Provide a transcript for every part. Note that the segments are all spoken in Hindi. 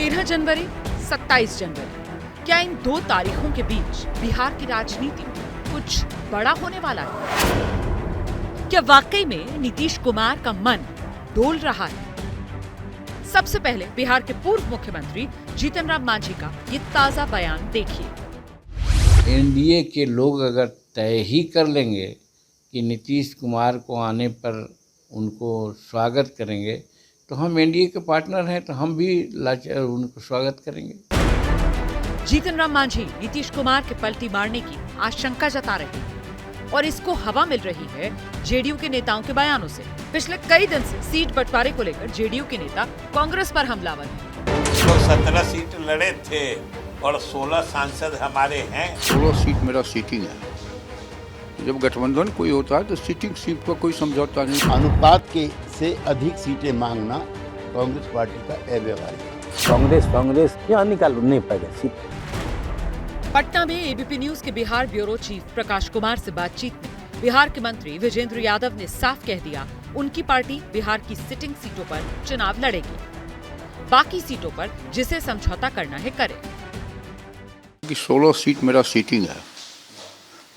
13 जनवरी, 27 जनवरी, क्या इन दो तारीखों के बीच बिहार की राजनीति में कुछ बड़ा होने वाला है? क्या वाकई में नीतीश कुमार का मन डोल रहा है? सबसे पहले बिहार के पूर्व मुख्यमंत्री जीतन राम मांझी का ये ताजा बयान देखिए। एनडीए के लोग अगर तय ही कर लेंगे कि नीतीश कुमार को आने पर उनको स्वागत करेंगे, तो हम एनडीए के पार्टनर हैं, तो हम भी उनको स्वागत करेंगे। जीतन राम मांझी नीतीश कुमार के पलटी मारने की आशंका जता रहे हैं और इसको हवा मिल रही है जेडीयू के नेताओं के बयानों से। पिछले कई दिन से सीट बंटवारे को लेकर जेडीयू के नेता कांग्रेस पर हमलावर हैं। 17 सीट लड़े थे और 16 सांसद हमारे हैं। 16 सीट मेरा सीटिंग है। जब गठबंधन कोई होता है तो सीटिंग सीट पर कोई समझौता नहीं। अनुपात के से अधिक सीटें मांगना कांग्रेस पार्टी का अव्यवहारिक है। कांग्रेस क्या निकाल नहीं पाएगा सीट। पटना में एबीपी न्यूज के बिहार ब्यूरो चीफ प्रकाश कुमार से बातचीत में बिहार के मंत्री विजेंद्र यादव ने साफ कह दिया, उनकी पार्टी बिहार की सिटिंग सीटों पर चुनाव लड़ेगी, बाकी सीटों पर जिसे समझौता करना है करे। 16 सीट मेरा सीटिंग है,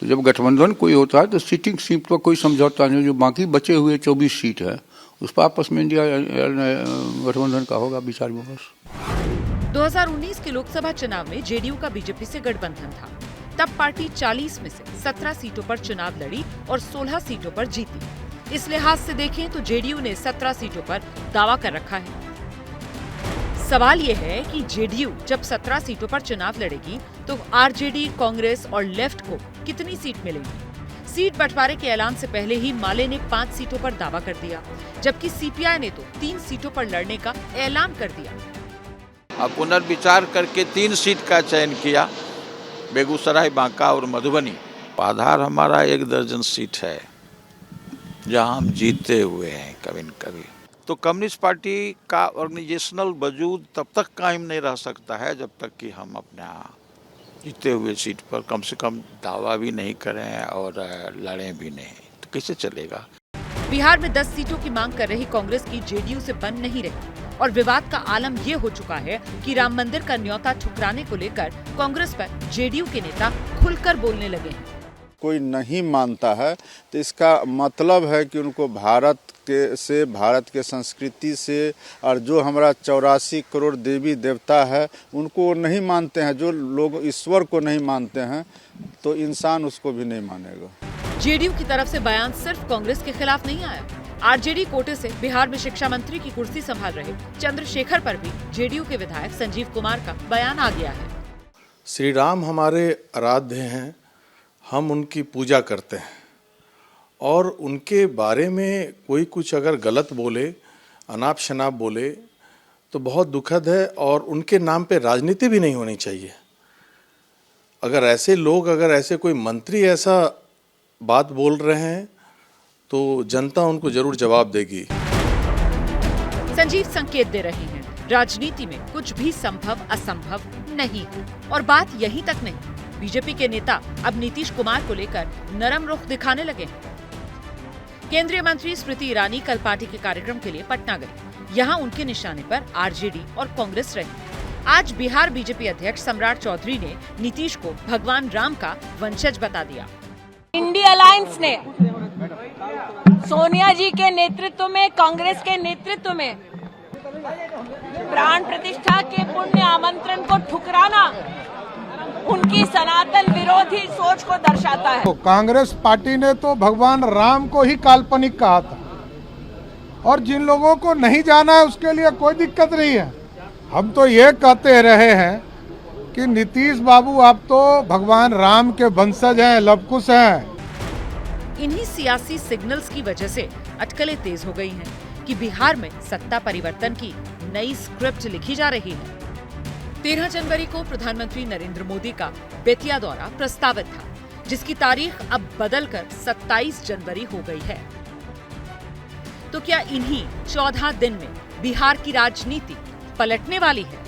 तो जब गठबंधन कोई होता है तो सीटिंग सीट पर कोई समझौता नहीं। जो बाकी बचे हुए 24 सीट है उस पर आपस में इंडिया गठबंधन का होगा विचार विमर्श। 2019 के लोकसभा चुनाव में जेडीयू का बीजेपी से गठबंधन था। तब पार्टी 40 में से 17 सीटों पर चुनाव लड़ी और 16 सीटों पर जीती। इस लिहाज से देखें तो जेडीयू ने 17 सीटों पर दावा कर रखा है। सवाल ये है कि जेडीयू जब 17 सीटों पर चुनाव लड़ेगी तो आरजेडी, कांग्रेस और लेफ्ट को कितनी सीट मिलेगी? सीट बंटवारे के ऐलान से पहले ही माले ने 5 सीटों पर दावा कर दिया, जबकि सीपीआई ने तो 3 सीटों पर लड़ने का ऐलान कर दिया। अब पुनर्विचार करके 3 सीट का चयन किया, बेगूसराय, बांका और मधुबनी। आधार हमारा 1 दर्जन सीट है जहां हम जीते हुए हैं कभी न कभी। तो कम्युनिस्ट पार्टी का ऑर्गेनाइजेशनल वजूद तब तक कायम नहीं रह सकता है जब तक कि हम अपना जीते हुए सीट पर कम से कम दावा भी नहीं करें और लड़ें भी नहीं, तो कैसे चलेगा? बिहार में 10 सीटों की मांग कर रही कांग्रेस की जेडीयू से बन नहीं रही और विवाद का आलम ये हो चुका है कि राम मंदिर का न्योता ठुकराने को लेकर कांग्रेस पर जेडीयू के नेता खुलकर बोलने लगे हैं। कोई नहीं मानता है तो इसका मतलब है कि उनको भारत के संस्कृति से और जो हमारा 84 करोड़ देवी देवता है उनको नहीं मानते हैं। जो लोग ईश्वर को नहीं मानते हैं तो इंसान उसको भी नहीं मानेगा। जेडीयू की तरफ से बयान सिर्फ कांग्रेस के खिलाफ नहीं आया। आरजेडी कोटे से बिहार में शिक्षा मंत्री की कुर्सी संभाल रहे चंद्रशेखर पर भी जेडीयू के विधायक संजीव कुमार का बयान आ गया है। श्री राम हमारे आराध्य हैं, हम उनकी पूजा करते हैं और उनके बारे में कोई कुछ अगर गलत बोले, अनाप शनाप बोले तो बहुत दुखद है और उनके नाम पे राजनीति भी नहीं होनी चाहिए। अगर ऐसे लोग, अगर ऐसे कोई मंत्री ऐसा बात बोल रहे हैं तो जनता उनको जरूर जवाब देगी। संजीव संकेत दे रहे हैं, राजनीति में कुछ भी संभव असंभव नहीं है। और बात यहीं तक नहीं, बीजेपी के नेता अब नीतीश कुमार को लेकर नरम रुख दिखाने लगे हैं। केंद्रीय मंत्री स्मृति ईरानी कल पार्टी के कार्यक्रम के लिए पटना गई। यहाँ उनके निशाने पर आरजेडी और कांग्रेस रही। आज बिहार बीजेपी अध्यक्ष सम्राट चौधरी ने नीतीश को भगवान राम का वंशज बता दिया। इंडिया अलायंस ने सोनिया जी के नेतृत्व में, कांग्रेस के नेतृत्व में प्राण प्रतिष्ठा के पुण्य आमंत्रण को ठुकराना उनकी सनातन विरोधी सोच को दर्शाता है। तो कांग्रेस पार्टी ने तो भगवान राम को ही काल्पनिक कहा था और जिन लोगों को नहीं जाना है उसके लिए कोई दिक्कत नहीं है। हम तो ये कहते रहे हैं कि नीतीश बाबू आप तो भगवान राम के वंशज हैं, लवकुश हैं। इन्हीं सियासी सिग्नल्स की वजह से अटकलें तेज हो गई हैं कि बिहार में सत्ता परिवर्तन की नई स्क्रिप्ट लिखी जा रही है। 13 जनवरी को प्रधानमंत्री नरेंद्र मोदी का बेतिया दौरा प्रस्तावित था, जिसकी तारीख अब बदलकर 27 जनवरी हो गई है। तो क्या इन्हीं 14 दिन में बिहार की राजनीति पलटने वाली है?